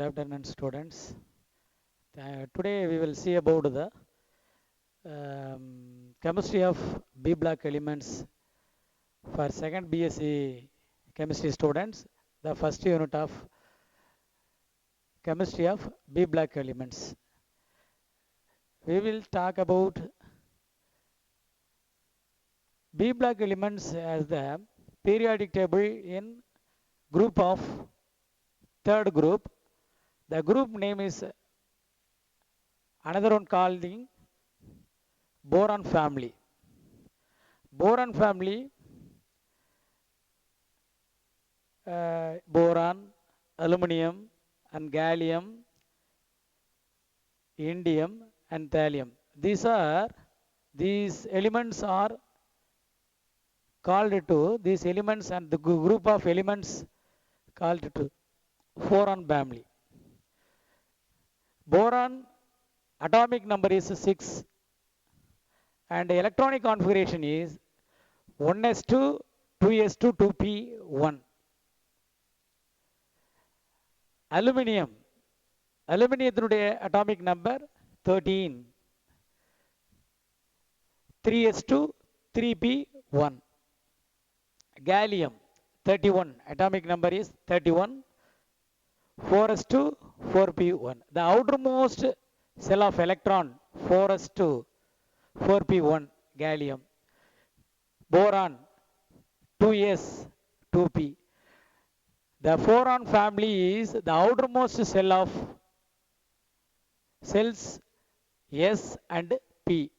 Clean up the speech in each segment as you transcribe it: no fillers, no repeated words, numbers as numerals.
afternoon, students. Today we will see about the chemistry of B block elements for second BSc chemistry students. The first unit of chemistry of B block elements. We will talk about B block elements as the periodic table in group of third group. The group name is another one called the boron family. Boron family, boron, aluminum and gallium, indium and thallium. These elements are called to these elements and the group of elements called to boron family. Boron atomic number is 6 and electronic configuration is 1s2, 2s2, 2p1. Aluminium atomic number 13, 3s2, 3p1. Gallium 31, atomic number is 31, 4s2, 4p1. The outermost cell of electron 4s2, 4p1 gallium. Boron 2s, 2p. The boron family is the outermost cell of cells S and P.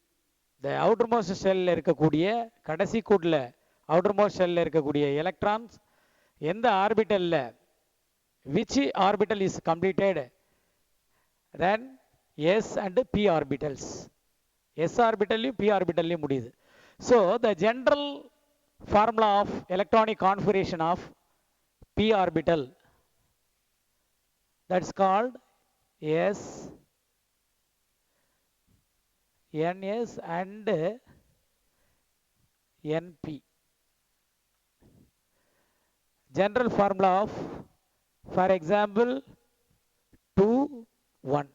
The outermost cell இருக்கக்கூடிய கடைசி கூட்ல outermost cell இருக்கக்கூடிய electrons எந்த orbitalல which orbital is completed then S and P orbitals. S orbitalலையும் P orbitalலையும் முடியுது. So the general formula of electronic configuration of P orbital, that's called S, Ns and Np. General formula of, for example, 2, 1.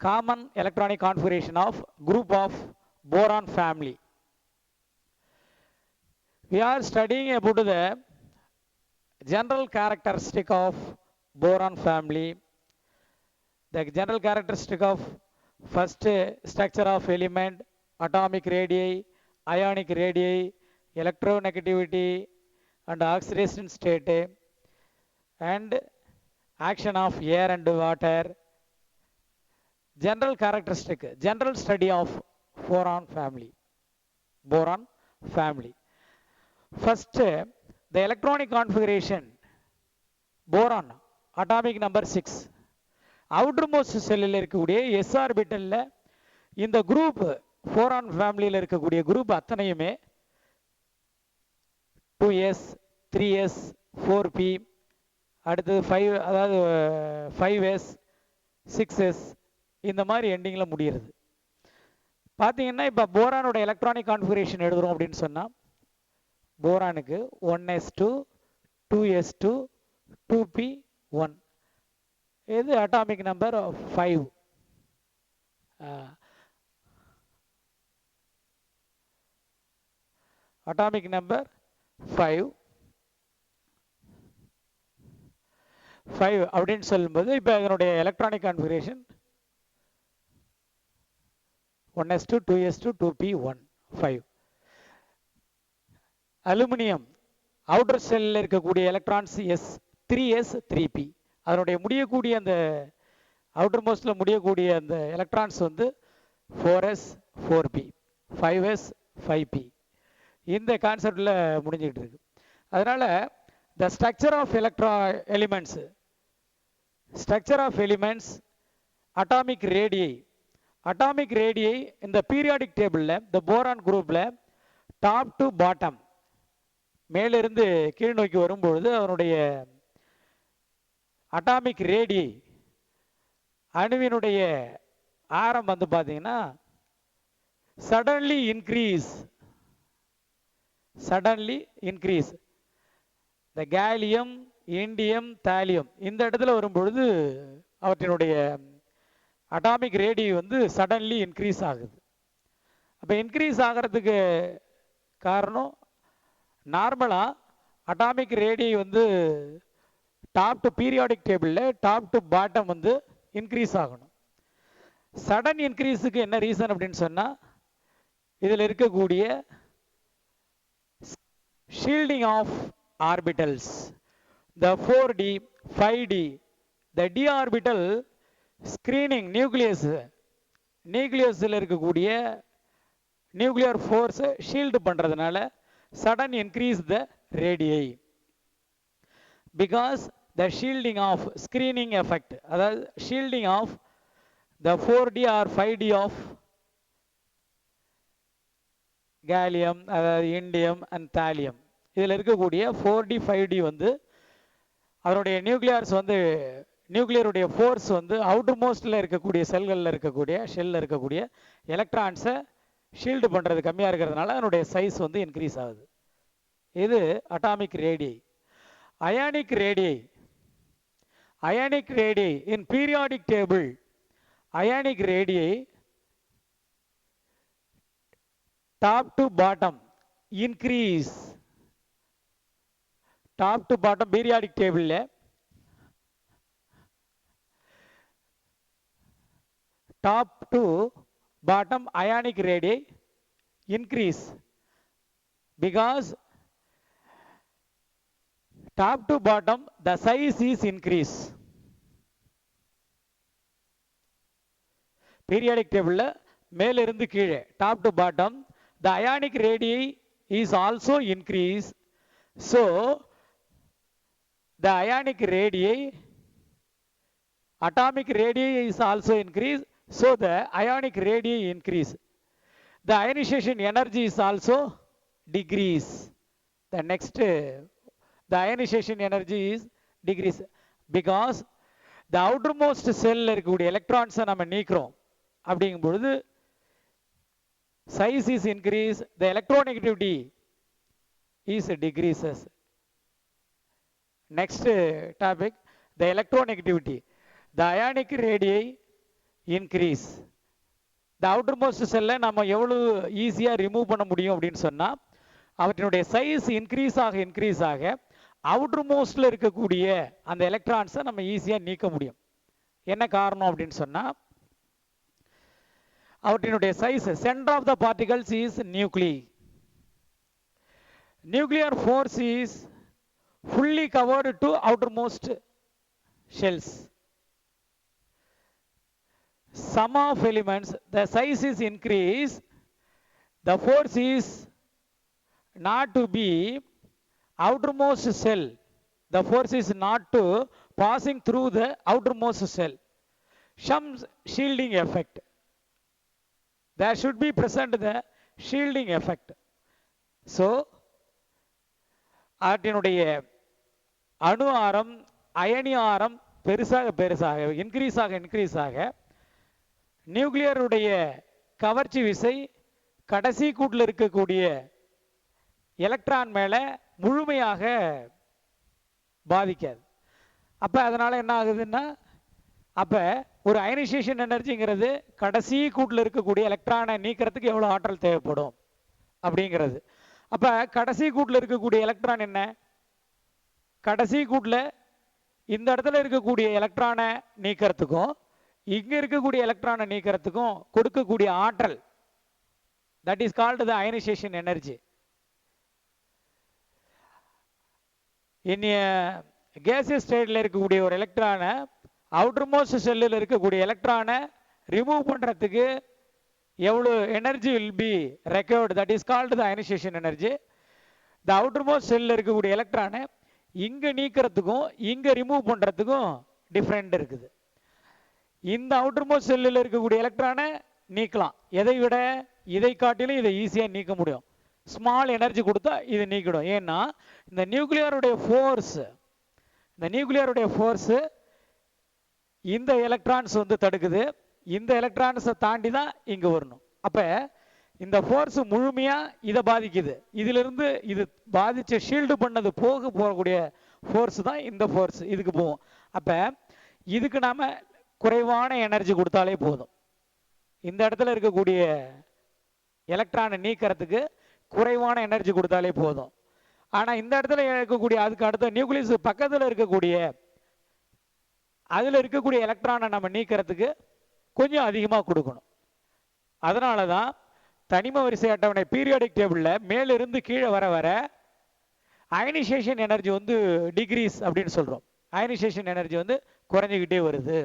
Common electronic configuration of group of boron family. We are studying about the general characteristic of boron family. The general characteristic of first structure of element, atomic radii, ionic radii, electronegativity and oxidation state, and action of air and water. General characteristic, general study of boron family. Boron family. First, the electronic configuration, boron, atomic number 6. Outermost cell இருக்கக்கூடிய S orbitalல இந்த group boron ஃபேமிலியில் இருக்கக்கூடிய group அத்தனையுமே 2s, 3s, 4p, அடுத்தது 5, அதாவது 5s, 6s இந்த மாதிரி எண்டிங்கில் முடிகிறது. பார்த்தீங்கன்னா இப்போ போரானோட எலக்ட்ரானிக் கான்ஃபிகரேஷன் எழுதுறோம் அப்படின்னு சொன்னால் போரானுக்கு 1s2, 2s2, 2p1. இது அட்டாமிக் நம்பர் 5. அட்டாமிக் நம்பர் 5 அப்படின்னு சொல்லும்போது இப்போ இதனுடைய electronic configuration 1s2, 2s2, 2p1, 5. Aluminium outer செல்லில் இருக்கக்கூடிய எலக்ட்ரான்ஸ் S, 3s, 3p. அதனுடைய முடியக்கூடிய அந்த அவுட்டர் மோஸ்ட்ல முடியக்கூடிய அந்த எலக்ட்ரான்ஸ் வந்து 4s, 4p, 5s, 5p. இந்த கான்செப்டில் முடிஞ்சிட்டு இருக்கு. அதனால the structure of elements, atomic radii in the periodic table, the boron group top to bottom, மேலிருந்து கீழ் நோக்கி வரும்பொழுது அவனுடைய அட்டாமிக் ரேடி அணுவினுடைய ஆரம் வந்து பார்த்தீங்கன்னா suddenly increase. The gallium, indium, thallium இந்த இடத்துல வரும்பொழுது அவற்றினுடைய அட்டாமிக் ரேடி வந்து சடன்லி இன்க்ரீஸ் ஆகுது. அப்போ இன்க்ரீஸ் ஆகிறதுக்கு காரணம் நார்மலாக அட்டாமிக் ரேடி வந்து டாப் டு பீரியாடிக் டேபிளில் டாப் டு பாட்டம் வந்து இன்க்ரீஸ் ஆகணும். சடன் இன்க்ரீஸுக்கு என்ன ரீசன் அப்படின்னு சொன்னால் இதில் இருக்கக்கூடிய shielding of orbitals, the 4d 5d, the d orbital screening நியூக்ளியஸில் இருக்கக்கூடிய நியூக்ளியர் ஃபோர்ஸை ஷீல்டு பண்ணுறதுனால sudden increase the radii. Because the shielding of screening effect, அதாவது shielding of the 4d or 5d of gallium, அதாவது இண்டியம் அண்ட் தாலியம், இதில் இருக்கக்கூடிய 4d 5d வந்து அதனுடைய நியூக்ளியர்ஸ் வந்து நியூக்ளியருடைய ஃபோர்ஸ் வந்து அவுட்டர் மோஸ்டில் இருக்கக்கூடிய ஷெல்லில் இருக்கக்கூடிய எலக்ட்ரான்ஸை ஷீல்டு பண்ணுறது கம்மியாக இருக்கிறதுனால அதனுடைய சைஸ் வந்து இன்க்ரீஸ் ஆகுது. இது atomic radii. Ionic radii in periodic table, ionic radii top to bottom increase. Top to bottom periodic டேபிளில் top to bottom ionic radii increase because top to bottom the size is increase. periodic table மேலிருந்து கீழே top to bottom the ionic radii is also increase. So the ionic radii, atomic radii is also increase. So the ionic radii increase. The ionization energy is also decrease. The next, the ionization energy is decrease because the outermost cell இருக்கக்கூடிய எலக்ட்ரான்ஸை நம்ம நீக்கிறோம். அப்படிங்கும் பொழுது size is increase, the electronegativity is decreases. Next topic, the electronegativity. The ionic radii increase. The outermost cell நம்ம எவ்வளவு ஈஸியாக remove பண்ண முடியும் அப்படின்னு சொன்னால் அவற்றினுடைய சைஸ் இன்க்ரீஸ் ஆக அவுட்டர் மோஸ்டில் இருக்கக்கூடிய அந்த எலக்ட்ரான்ஸை நம்ம ஈஸியாக நீக்க முடியும். என்ன காரணம் அப்படின்னு சொன்னால் அவற்றினுடைய size, centre of the particles is nuclear force is fully covered to outermost shells. Sum of elements, the size is increased, the force is not to be outermost cell, the force is not to passing through the outermost cell. Some shielding effect, there should be present the shielding effect. So அவற்றினுடைய அணு ஆரம், அயனி ஆரம் பெருசாக increase ஆக நியூக்ளியருடைய கவர்ச்சி விசை கடைசி கூட்டில் இருக்கக்கூடிய எலக்ட்ரான் மேலே முழுமையாக பாதிக்காது. அப்போ அதனால் என்ன ஆகுதுன்னா, அப்போ ஒரு அயனைசேஷன் எனர்ஜிங்கிறது கடைசி கூட்டில் இருக்கக்கூடிய எலக்ட்ரானை நீக்கிறதுக்கு எவ்வளோ ஆற்றல் தேவைப்படும் அப்படிங்கிறது. அப்போ கடைசி கூட்டில் இருக்கக்கூடிய எலக்ட்ரான் என்ன, கடைசி கூட்டில் இந்த இடத்துல இருக்கக்கூடிய எலக்ட்ரானை நீக்கிறதுக்கும் இங்கே இருக்கக்கூடிய எலக்ட்ரானை நீக்கிறதுக்கும் கொடுக்கக்கூடிய ஆற்றல், that is called the ionisation energy. Gaseous ஸ்டேட்டில் இருக்கக்கூடிய ஒரு எலக்ட்ரானை அவுட்டர் மோஸ்ட் செல்லில் இருக்கக்கூடிய எலக்ட்ரானை ரிமூவ் பண்ணுறதுக்கு எவ்வளோ energy will be required, that is called the ionisation energy. The outer most செல்லில் இருக்கக்கூடிய எலக்ட்ரானை இங்கே நீக்கிறதுக்கும் இங்கே ரிமூவ் பண்ணுறதுக்கும் டிஃப்ரெண்ட் இருக்குது. இந்த அவுட்டர் மோஸ்ட் செல்லில் இருக்கக்கூடிய எலக்ட்ரானை நீக்கலாம், எதை விட இதை காட்டிலும் இதை ஈஸியாக நீக்க முடியும். ஸ்மால் எனர்ஜி கொடுத்தா இது நீக்கிடும். ஏன்னா இந்த நியூக்ளியருடைய ஃபோர்ஸு இந்த எலக்ட்ரான்ஸ் வந்து தடுக்குது, இந்த எலக்ட்ரான்ஸை தாண்டி தான் இங்கே வரணும். அப்போ இந்த ஃபோர்ஸ் முழுமையாக இதை பாதிக்குது. இதிலிருந்து இது பாதித்த ஷீல்டு பண்ணது போகக்கூடிய ஃபோர்ஸ் தான் இந்த ஃபோர்ஸ் இதுக்கு போகும். அப்போ இதுக்கு நாம் குறைவான எனர்ஜி கொடுத்தாலே போதும். இந்த இடத்துல இருக்கக்கூடிய எலக்ட்ரானை நீக்கிறதுக்கு குறைவான எனர்ஜி கொடுத்தாலே போதும். ஆனால் இந்த இடத்துல இருக்கக்கூடிய அதுக்கு அடுத்த நியூக்ளியஸ் பக்கத்தில் இருக்கக்கூடிய அதில் இருக்கக்கூடிய எலக்ட்ரானை நம்ம நீக்கிறதுக்கு கொஞ்சம் அதிகமாக கொடுக்கணும். அதனால தான் தனிம வரிசை அட்டவணை பீரியாடிக் டேபிளில் மேலிருந்து கீழே வர வர அயனைசேஷன் எனர்ஜி வந்து டிக்ரீஸ் அப்படின்னு சொல்கிறோம். அயனைசேஷன் எனர்ஜி வந்து குறைஞ்சிக்கிட்டே வருது.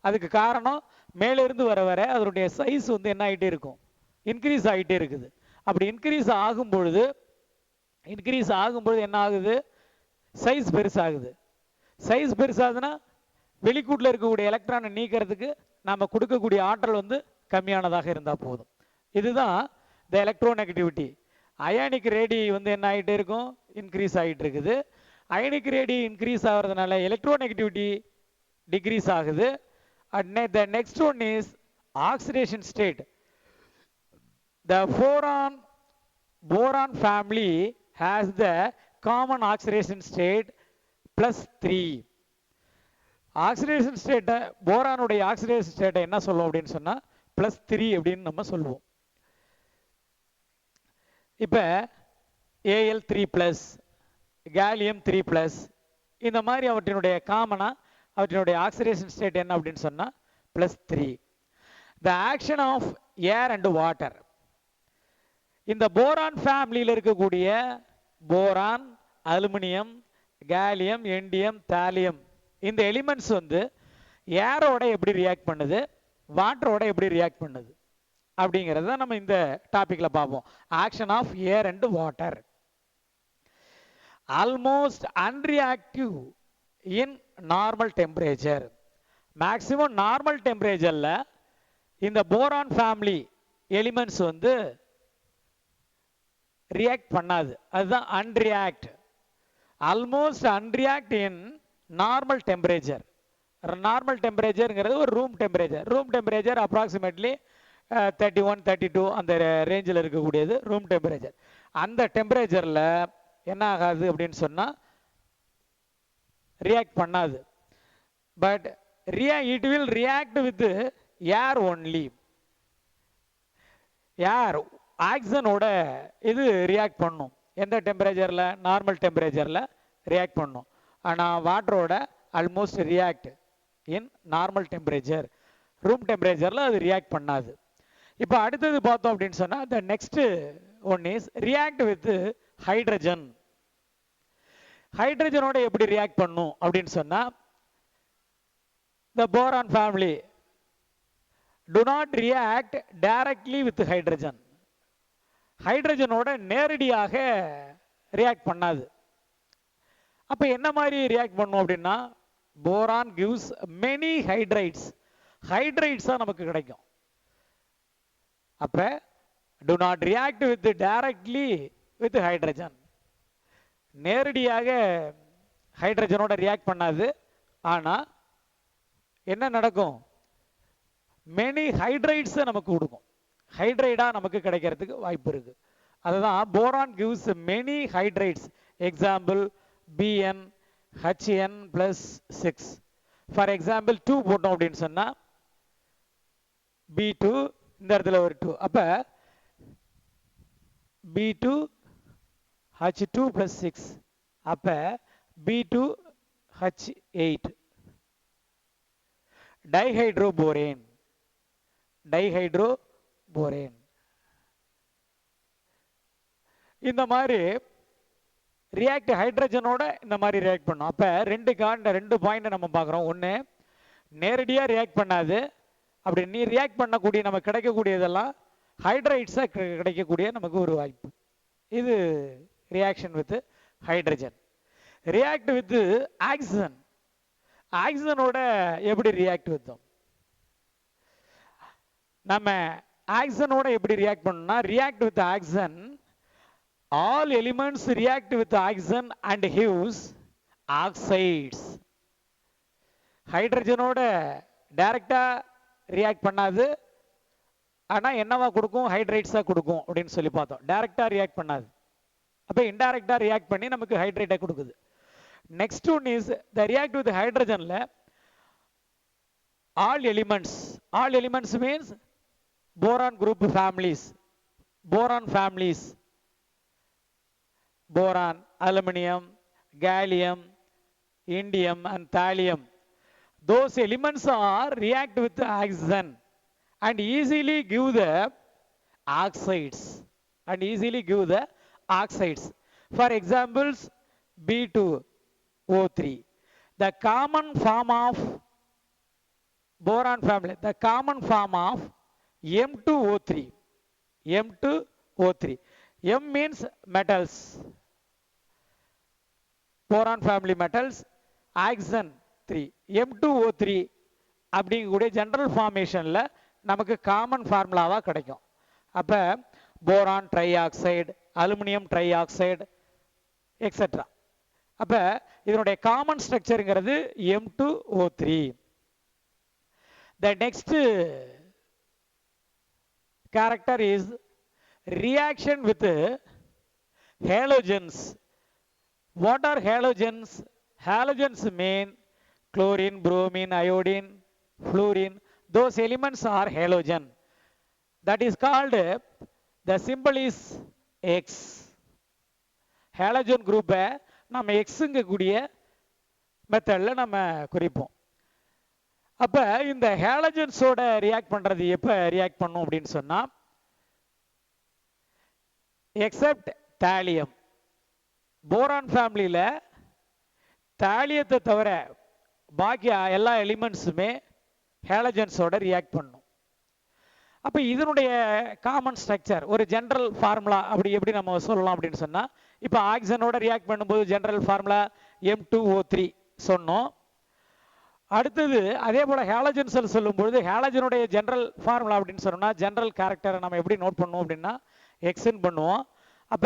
அதுக்கு காரணம் மேலிருந்து வர வர அதனுடைய சைஸ் வந்து என்ன ஆகிட்டே இருக்கும், இன்க்ரீஸ் ஆகிட்டே இருக்குது. அப்படி இன்க்ரீஸ் ஆகும்பொழுது என்ன ஆகுது, சைஸ் பெருசாகுது. சைஸ் பெருசாகுதுன்னா வெளிக்கூட்டில் இருக்கக்கூடிய எலக்ட்ரானை நீக்கிறதுக்கு நாம் கொடுக்கக்கூடிய ஆற்றல் வந்து கம்மியானதாக இருந்தால் போதும். இதுதான் த எலக்ட்ரோநெகட்டிவிட்டி. அயானிக் ரேடி வந்து என்ன ஆகிட்டே இருக்கும், இன்க்ரீஸ் ஆகிட்டு இருக்குது. அயனிக் ரேடி இன்க்ரீஸ் ஆகிறதுனால எலக்ட்ரோநெகட்டிவிட்டி டிக்ரீஸ் ஆகுது. The next one is oxidation state. The boron family has the common oxidation state +3. Oxidation ஸ்டேட்டை போரானுடைய ஆக்சிடேஷன் ஸ்டேட்டை என்ன சொல்லுவோம் அப்படின்னு சொன்னால் +3 அப்படின்னு நம்ம சொல்லுவோம். இப்போ Al3+, Ga3+, இந்த மாதிரி அவற்றினுடைய காமனாக அவற்றினுடைய ஆக்சிடேஷன் ஸ்டேட் என்ன அப்படின்னு சொன்னால் +3. The action of air and water. இந்த போரான் ஃபேமிலியில் இருக்கக்கூடிய போரான், அலுமினியம், கேலியம், எண்டியம், தாலியம் இந்த எலிமெண்ட்ஸ் வந்து ஏரோட எப்படி ரியாக்ட் பண்ணுது, வாட்டரோட எப்படி ரியாக்ட் பண்ணுது அப்படிங்கிறத நம்ம இந்த டாபிக்கில் பார்ப்போம். Action of air and water. Almost unreactive in normal temperature. Maximum normal டெம்பரேச்சரில் இந்த போரான் ஃபேமிலி எலிமெண்ட்ஸ் வந்து ரியாக்ட் பண்ணாது. அதுதான் unreact. Almost unreact in normal temperature. Normal டெம்பரேச்சருங்கிறது ஒரு room temperature. Room temperature approximately 31, 32 அந்த ரேஞ்சில் இருக்கக்கூடியது ரூம் டெம்பரேச்சர். அந்த டெம்பரேச்சரில் என்ன ஆகாது அப்படின்னு சொன்னால் ரியாக்ட் பண்ணாது. But it will react with air only. Air ஆக்சிஜனோட இது ரியாக்ட் பண்ணும். எந்த டெம்பரேச்சரில், நார்மல் டெம்பரேச்சரில் ரியாக்ட் பண்ணும். ஆனால் வாட்டரோட almost react in normal temperature. Room டெம்பரேச்சரில் அது ரியாக்ட் பண்ணாது. இப்போ அடுத்தது பார்த்தோம் அப்படின்னு சொன்னால் the next one is react with hydrogen. ஹைட்ரஜனோட எப்படி ரியாக்ட் பண்ணும் அப்படின்னு சொன்னால் the boron family do not react directly with hydrogen. ஹைட்ரஜனோட நேரடியாக ரியாக்ட் பண்ணாது. அப்போ என்ன மாதிரி ரியாக்ட் பண்ணும் அப்படின்னா போரான் கிவ்ஸ் மெனி ஹைட்ரைட்ஸ். ஹைட்ரைட்ஸாக நமக்கு கிடைக்கும். அப்போ do not react with directly with hydrogen. நேரடியாக ஹைட்ரஜனோட ரியாக்ட் பண்ணாது. ஆனால் என்ன நடக்கும், மெனி ஹைட்ரைட்ஸை நமக்கு கொடுக்கும். ஹைட்ரைடாக நமக்கு கிடைக்கிறதுக்கு வாய்ப்பு இருக்குது. அதுதான் boron gives many hydrides. Example Bn Hn+6. For example 2 போட்டோம் அப்படின்னு சொன்னால் B2 இந்த இடத்துல ஒரு 2. அப்போ B2 H2+6. அப்போ B2 H8. டைஹைட்ரோபோரேன். இந்த மாதிரி ரியாக்ட் ஹைட்ரஜனோட இந்த மாதிரி ரியாக்ட் பண்ணும். அப்போ ரெண்டு பாயிண்ட் நம்ம பார்க்குறோம். ஒன்று, நேரடியாக ரியாக்ட் பண்ணாது. அப்படி நீ ரியாக்ட் பண்ணக்கூடிய நமக்கு கிடைக்கக்கூடியதெல்லாம் ஹைட்ரைட்ஸாக கிடைக்கக்கூடிய நமக்கு ஒரு வாய்ப்பு. இது reaction with hydrogen. React with oxygen. ஆக்சிஜனோட எப்படி ரியாக்ட் வித்தோம், நம்ம ஆக்சிஜனோட எப்படி ரியாக்ட் பண்ணோம்னா react with oxygen. All elements react with oxygen and gives oxides. ஹைட்ரஜனோட டைரக்டா ரியாக்ட் பண்ணாது. ஆனால் என்னவா கொடுக்கும், ஹைட்ரைட்ஸாக கொடுக்கும் அப்படின்னு சொல்லி பார்த்தோம். டைரக்டா ரியாக்ட் பண்ணாது. அப்போ இன்டைரக்டா ரியாக்ட் பண்ணி நமக்கு ஹைட்ரேட்டை கொடுக்குது. Next one is the react with hydrogen. All elements means boron group families. Boron families. Boron, aluminum, gallium, indium and thallium. Those elements are react with oxygen and easily give the oxides. For examples, B2O3. The common form of boron family, the common form of M2O3. M2O3. M means metals. Boron family metals. Oxygen 3. M2O3 அப்படிங்கக்கூடிய general ஃபார்மேஷன்ல நமக்கு common ஃபார்முலாவா கிடைக்கும். அப்ப boron try oxide, aluminium try oxide etcetera. அப்ப இதனுடைய common ஸ்ட்ரக்சருங்கிறது M2O3. The next character is reaction with halogens. What are halogens? Halogens mean chlorine, bromine, iodine, fluorine. Those elements are halogen. That is called, the symbol is X. Halogen group நம்ம Xங்க கூடிய மெத்தட்ல நம்ம குறிப்போம். அப்ப இந்த ஹேலஜன்ஸோட react பண்றது எப்ப react பண்ணும் அப்படின்னு சொன்னா, எக்ஸப்ட் தாலியம். போரான் ஃபேமிலியில தாலியத்தை தவிர பாக்கி எல்லா எலிமெண்ட்ஸுமே ஹேலஜன்ஸோட ரியாக்ட் பண்ணும். அப்ப இதனுடைய காமன் ஸ்ட்ரக்சர் ஒரு ஜெனரல் ஃபார்முலா அப்படி எப்படி நம்ம சொல்லலாம் அப்படின்னு சொன்னா, இப்ப ஆக்சிஜனோட ரியாக்ட் பண்ணும்போது ஜெனரல் ஃபார்முலா M2O3 சொன்னோம். அடுத்தது அதே போல ஹேலஜன் செல் சொல்லும்போது ஹேலஜனுடைய ஜெனரல் ஃபார்முலா அப்படின்னு சொன்னோம்னா ஜெனரல் கேரக்டரை நம்ம எப்படி நோட் பண்ணுவோம் அப்படின்னா எக்ஸ்ன்னு பண்ணுவோம். அப்ப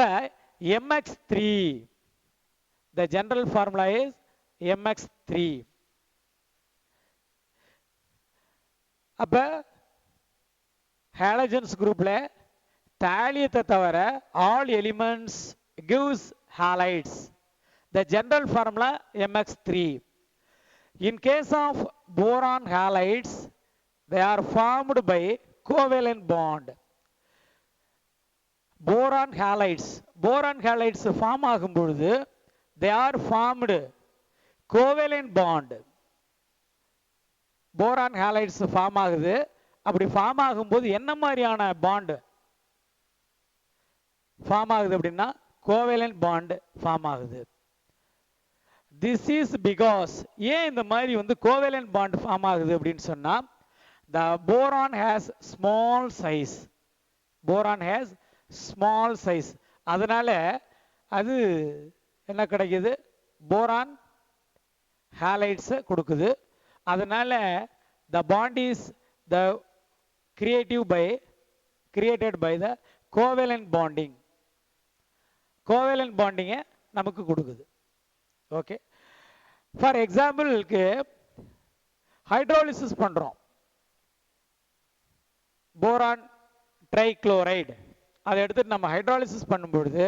MX3, the general formula is MX3. அப்ப ஹேலஜன்ஸ் குரூப்ல தாலியத்தை தவிர all elements gives halides. The general formula MX3. In case of boron halides, they are formed by covalent bond. Boron halides form ஆகும் பொழுது they are formed covalent bond. Boron halides form ஆகுது. அப்படி form ஆகும்போது என்ன மாதிரியான bond form ஆகுது அப்படின்னா கோவேலன்ட் bond form ஆகுது. திஸ் இஸ் பிகாஸ், ஏன் இந்த மாதிரி கோவேலன்ட் பாண்ட் ஃபார்ம் ஆகுது அப்படின்னு சொன்னா, the boron has small size. அதனால அது என்ன கிடைக்குது, போரான் ஹாலைட்ஸ் கொடுக்குது. அதனால the bond is the created by the covalent bonding. நமக்கு கொடுக்குது. ஓகே, ஃபார் எக்ஸாம்பிளுக்கு ஹைட்ரோலிசிஸ் பண்றோம், போரான் ட்ரைக்ளோரைடு அதை எடுத்துட்டு நம்ம ஹைட்ரோலிசிஸ் பண்ணும்பொழுது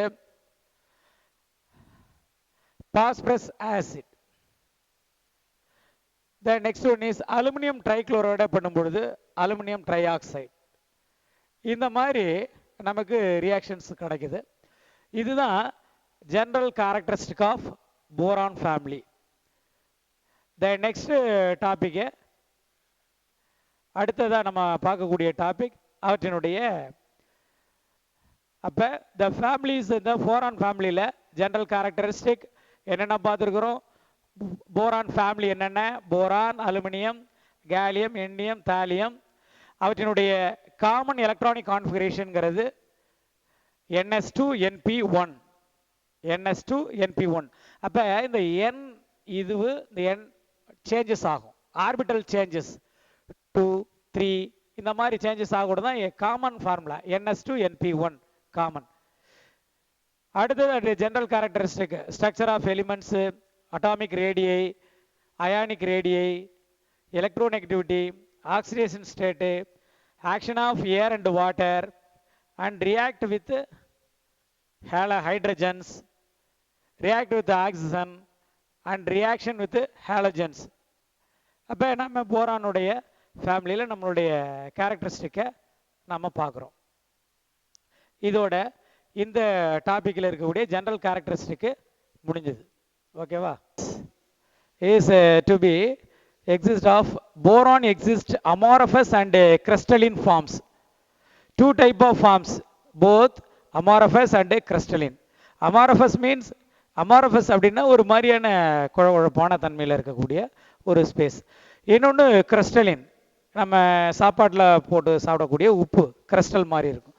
phosphorus acid. The next one is aluminium trichloride பண்ணும்பொழுது அலுமினியம் ட்ரை ஆக்சைடு. இந்த மாதிரி நமக்கு ரியாக்ஷன்ஸ் கிடைக்குது. இதுதான் general characteristic of boron family. The next topic, அடுத்ததா நம்ம பார்க்கக்கூடிய டாபிக் அவற்றினுடைய அப்ப the families இந்த போரான் ஃபேமிலியில ஜெனரல் கேரக்டரிஸ்டிக் என்னென்ன பார்த்துருக்கிறோம். போரான் ஃபேமிலி என்னென்ன, boron, aluminium, gallium, indium, thallium. அவற்றினுடைய காமன் எலக்ட்ரானிக் கான்ஃபிகரேஷன்ங்கிறது NS2NP1. அப்ப இந்த N இதுவு இந்த N சேஞ்சஸ் ஆகும், ஆர்பிட்டல் சேஞ்சஸ் 2 3 இந்த மாதிரி சேஞ்சஸ் ஆகும் தான் காமன் ஃபார்முலா NS2NP1 காமன். அடுத்தது general characteristic structure of elements, atomic radii, ionic radii, electronegativity, oxidation state, action of air and water, and react with hydrogens, react with oxygen, and reaction with halogens. அப்போ நம்ம போரானுடைய ஃபேமிலியில் நம்மளுடைய கேரக்டரிஸ்டிக்கை நம்ம பார்க்குறோம். இதோட இந்த டாப்பிக்கில் இருக்கக்கூடிய ஜென்ரல் கேரக்டரிஸ்டிக்கு முடிஞ்சது. ஓகேவா? Is to be exist of boron exist amorphous and crystalline forms. Two type of forms, both amorphous and crystalline. Amorphous means amorphous அப்படின்னா ஒரு மாதிரியான குழகுழப்பான தன்மையில் இருக்கக்கூடிய ஒரு ஸ்பேஸ். இன்னொன்று கிறிஸ்டலின், நம்ம சாப்பாட்டில் போட்டு சாப்பிடக்கூடிய உப்பு கிறிஸ்டல் மாதிரி இருக்கும்.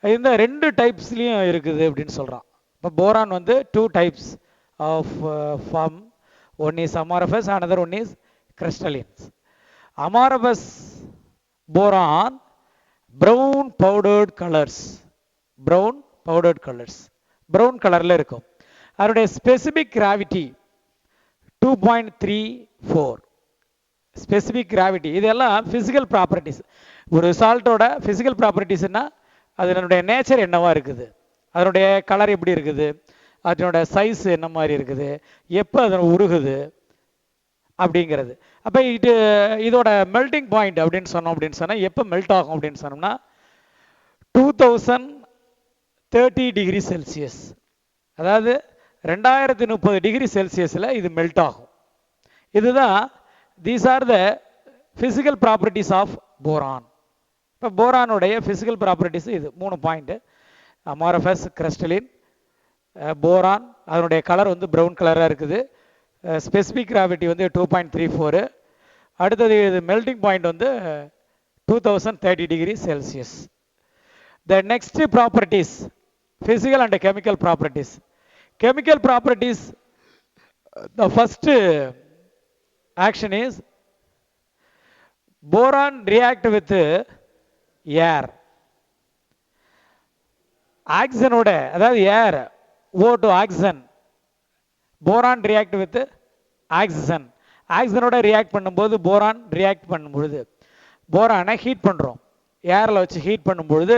இந்த ரெண்டு டைப்ஸ்லேயும் இருக்குது அப்படின்னு சொல்கிறான். இப்போ போரான் வந்து two types of form. One is amorphous, another one is crystallines. Amorphous boron, brown powdered colors, brown powdered colors, brown colorல இருக்கும். அதனுடைய specific gravity 2.34. specific gravity இதெல்லாம் physical properties. ஒரு சால்ட்டோட physical propertiesனா அதனுடைய நேச்சர் என்னவா இருக்குது, அதனுடைய கலர் எப்படி இருக்குது, அதனுடைய சைஸ் என்ன மாதிரி இருக்குது, எப்போ அதனை உருகுது அப்படிங்கிறது. அப்போ இதோட மெல்டிங் பாயிண்ட் அப்படின்னு சொன்னால் எப்போ மெல்ட் ஆகும் அப்படின்னு சொன்னோம்னா 2030 டிகிரி செல்சியஸ், அதாவது 2030 டிகிரி செல்சியஸில் இது மெல்ட் ஆகும். இதுதான் these are the physical properties of boron. இப்போ போரானுடைய ஃபிசிக்கல் ப்ராப்பர்ட்டிஸ் இது 3 பாயிண்ட். Amorphous, crystalline, boron. அதனுடைய கலர் வந்து ப்ரௌன் கலராக இருக்குது. ஸ்பெசிஃபிக் கிராவிட்டி வந்து 2.34. அடுத்தது இது மெல்டிங் பாயிண்ட் வந்து 2030 degree Celsius. The next properties, physical and chemical properties. Chemical properties, the first action is boron react with air. ஆக்சிஜனோட, அதாவது air O2 oxygen, boron react with oxygen. ஆக்சிஜனோட react பண்ணும்போது boron react பண்ணும்பொழுது போரானை heat பண்ணுறோம், ஏரில் வச்சு ஹீட் பண்ணும்பொழுது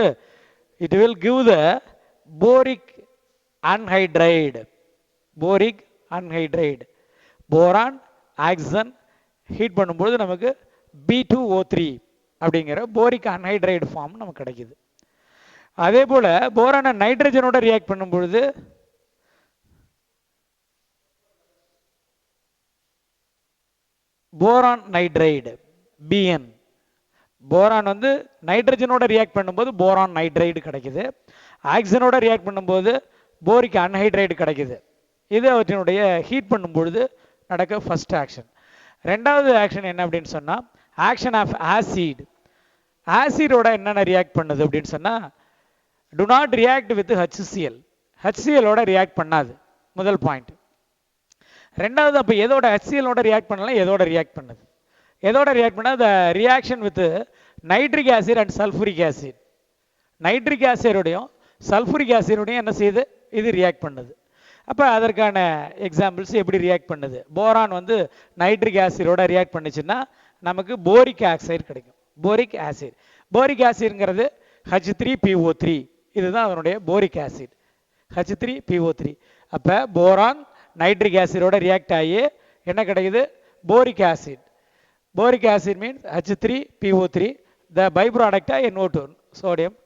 it will give the boric anhydride. Boric anhydride, boron oxygen heat பண்ணும்பொழுது நமக்கு B2O3 அப்படிங்கிற போரிக் அன்ஹைட்ரைடு ஃபார்ம் நமக்கு கிடைக்குது. அதே போல் போரானை நைட்ரஜனோட ரியாக்ட் பண்ணும்பொழுது போரான் நைட்ரைடு Bn. போரான் வந்து நைட்ரஜனோட ரியாக்ட் பண்ணும்போது போரான் நைட்ரைடு கிடைக்குது. ஆக்சிஜனோட ரியாக்ட் பண்ணும்போது போரிக் அன்ஹைட்ரைடு கிடைக்குது. இது அவற்றினுடைய ஹீட் பண்ணும்பொழுது நடக்க ஃபர்ஸ்ட் ஆக்ஷன். ரெண்டாவது ஆக்ஷன் என்ன அப்படின்னு சொன்னால் ஆக்ஷன் ஆஃப் ஆசிட். ஆசிடோட என்னென்ன ரியாக்ட் பண்ணுது அப்படின்னு சொன்னால் do not react with HCl. HClோட ரியாக்ட் பண்ணாது, முதல் பாயிண்ட். ரெண்டாவது, அப்போ எதோட HClோட ரியாக்ட் பண்ணலாம், எதோட ரியாக்ட் பண்ணுது, எதோட ரியாக்ட் பண்ணால் the reaction with nitric acid and sulphuric acid. Nitric ஆசிடோடையும் சல்ஃபூரிக் ஆசிடோடையும் என்ன செய்யுது, இது ரியாக்ட் பண்ணுது. அப்போ அதற்கான எக்ஸாம்பிள்ஸ் எப்படி ரியாக்ட் பண்ணுது. போரான் வந்து நைட்ரிக் ஆசிடோட ரியாக்ட் பண்ணுச்சுன்னா நமக்கு போரிக் ஆக்சைடு கிடைக்கும். போரிக் ஆசிட், போரிக் ஆசிட்ங்கிறது H3PO3, இதுதான் அதனுடைய போரிக் ஆசிட், H3PO3. அப்போ போரான் நைட்ரிக் ஆசிடோட ரியாக்ட் ஆகி என்ன கிடைக்குது, boric acid. Boric acid means H3PO3, the பை ப்ராடக்டா NO2, சோடியம்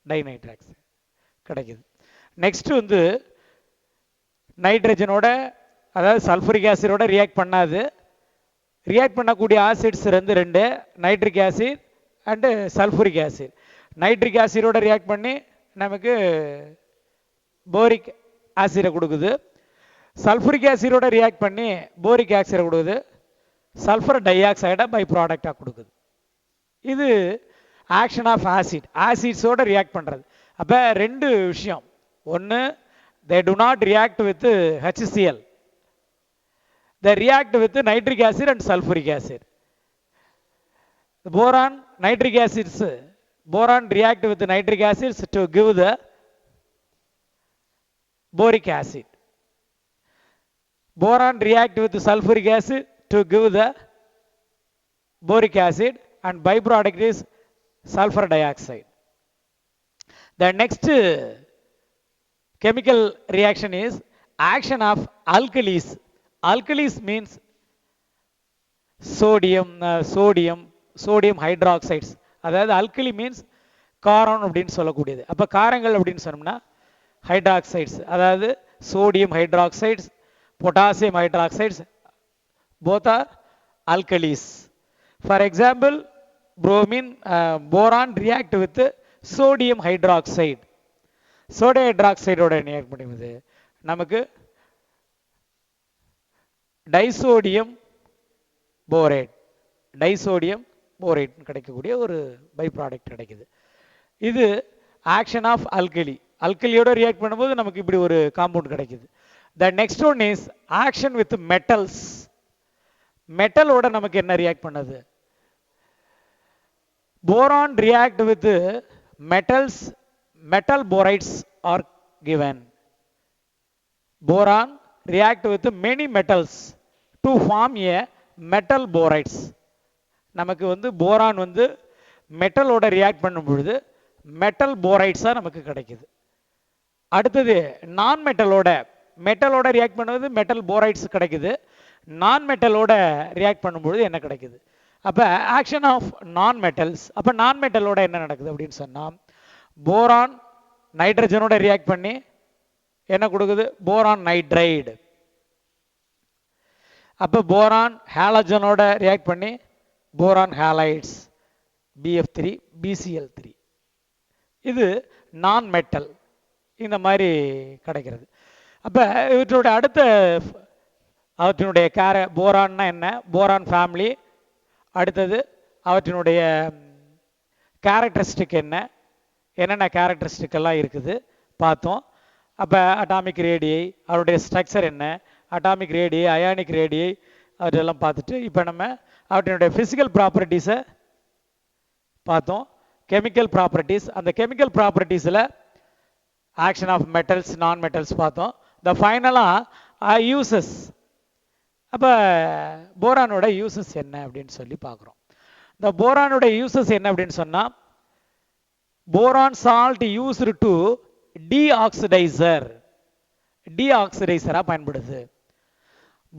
டைநைட்ராக்சைடு கிடைக்குது. நெக்ஸ்ட் வந்து நைட்ரஜனோட, அதாவது சல்ஃபூரிக் ஆசிடோட ரியாக்ட் பண்ணாது. ரியாக்ட் பண்ணக்கூடிய ஆசிட்ஸ் ரெண்டு, nitric acid and sulphuric acid. Nitric ஆசிடோட ரியாக்ட் பண்ணி நமக்கு போரிக் ஆசிடை கொடுக்குது. சல்ஃபூரிக் ஆசிடோட ரியாக்ட் பண்ணி போரிக் ஆக்சைடை கொடுக்குது. சல்ஃபர் டை ஆக்சைடை பை ப்ராடக்டாக கொடுக்குது. இது ஆக்ஷன் ஆஃப் ஆசிட், ஆசிட்ஸோட ரியாக்ட் பண்ணுறது. அப்போ ரெண்டு விஷயம், ஒன்று they do not react with HCl, they react with nitric acid and sulfuric acid. Boron, nitric acids, boron react with nitric acids to give the boric acid. Boron react with sulfuric acid to give the boric acid, and byproduct is sulfur dioxide. The next chemical reaction is action of alkalis. alkalis means sodium hydroxides. அதாவது alkali means காரம் அப்படின்னு சொல்லக்கூடியது. அப்போ காரங்கள் அப்படின்னு சொன்னோம்னா hydroxides, அதாவது sodium hydroxides, potassium hydroxides, both are alkalis. For example, boron react with sodium hydroxide. sodium hydroxide ஓட react பண்ணும்போது நமக்கு டைசோடியம் போரேட் கிடைக்கக்கூடிய ஒரு பை ப்ராடக்ட் கிடைக்குது. இது ஆக்ஷன் ஆஃப் அல்கலியோட ரியாக்ட் பண்ணும்போது நமக்கு இப்படி ஒரு காம்பவுண்ட் கிடைக்குது. The next one is action with metals. மெட்டலோட நமக்கு என்ன ரியாக்ட் பண்ணுது? Boron react with metals, metal borides are given. Boron react with many metals to form a metal borides. நமக்கு வந்து போரான் வந்து மெட்டலோட ரியாக்ட் பண்ணும் பொழுது மெட்டல் போரைட்ஸா நமக்கு கிடைக்குது. அடுத்தது நான் மெட்டலோட ரியாக்ட் பண்ணுவது மெட்டல் போரைட்ஸ் கிடைக்குது. நான் மெட்டலோட ரியாக்ட் பண்ணும்பொழுது என்ன கிடைக்குது? அப்போ ஆக்ஷன் ஆஃப் நான் மெட்டல்ஸ். அப்போ நான் மெட்டலோட என்ன நடக்குது அப்படின்னு சொன்னால், போரான் நைட்ரஜனோட ரியாக்ட் பண்ணி என்ன கொடுக்குது? Boron nitride. அப்போ போரான் ஹாலஜனோட ரியாக்ட் பண்ணி போரான் ஹாலைட்ஸ், BF3 BCl3. இது நான் மெட்டல் இந்த மாதிரி கிடைக்கிறது. அப்போ இவற்றோட அடுத்த அவற்றினுடைய போரான்னா என்ன, போரான் ஃபேமிலி, அடுத்தது அவற்றினுடைய கேரக்டரிஸ்டிக் என்னென்ன கேரக்டரிஸ்டிக் எல்லாம் இருக்குது பார்த்தோம். அப்போ அட்டாமிக் ரேடியை, அவருடைய ஸ்ட்ரக்சர் என்ன, அட்டாமிக் ரேடியை, அயானிக் ரேடியை, அவற்றெல்லாம் பார்த்துட்டு இப்போ நம்ம அவற்றினுடைய ஃபிசிக்கல் ப்ராப்பர்ட்டிஸை பார்த்தோம். கெமிக்கல் ப்ராப்பர்ட்டிஸ், அந்த கெமிக்கல் ப்ராப்பர்ட்டிஸில் action of metals, non metals பார்த்தோம். இந்த ஃபைனலாக யூசஸ். அப்போ போரானோட யூசஸ் என்ன அப்படின்னு சொல்லி பார்க்குறோம். இந்த போரானோட யூசஸ் என்ன அப்படின்னு சொன்னால், போரான் சால்ட் யூஸ்டு டு டீஆக்சிடைசராக பயன்படுது.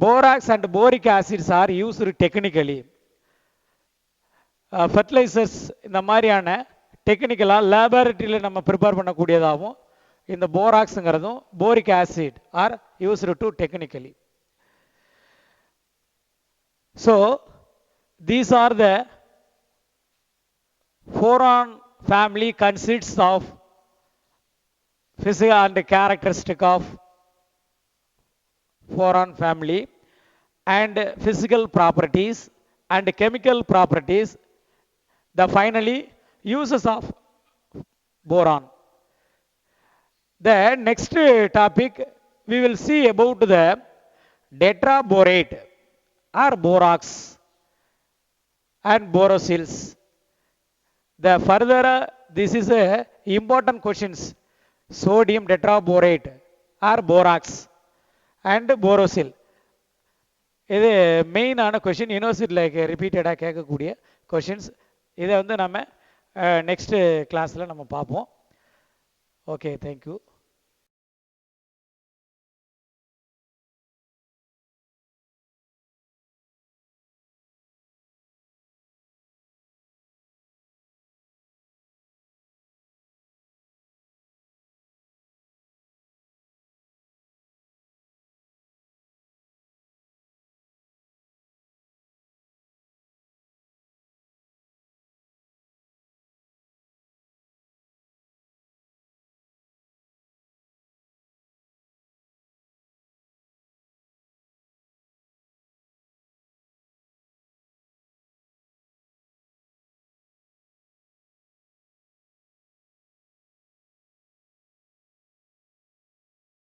Borax and boric acids are used technically. Fertilisers இந்த மாதிரியான டெக்னிக்கலாக லேபரட்டரியில் நம்ம ப்ரிப்பேர் பண்ணக்கூடியதாகவும் இந்த போராக்ஸுங்கிறதும் boric acid are used to technically. So these are the boron family consists of physical and characteristic of boron family and physical properties and chemical properties. The finally uses of boron. The next topic we will see about the tetraborate or borax and borosils. The further this is a important questions. Sodium tetraborate or borax and borosil. இது மெயினான question, யூனிவர்சிட்டியில் ரிப்பீட்டடாக கேட்கக்கூடிய questions. இதை வந்து நம்ம next கிளாஸில் நம்ம பார்ப்போம். Okay, thank you.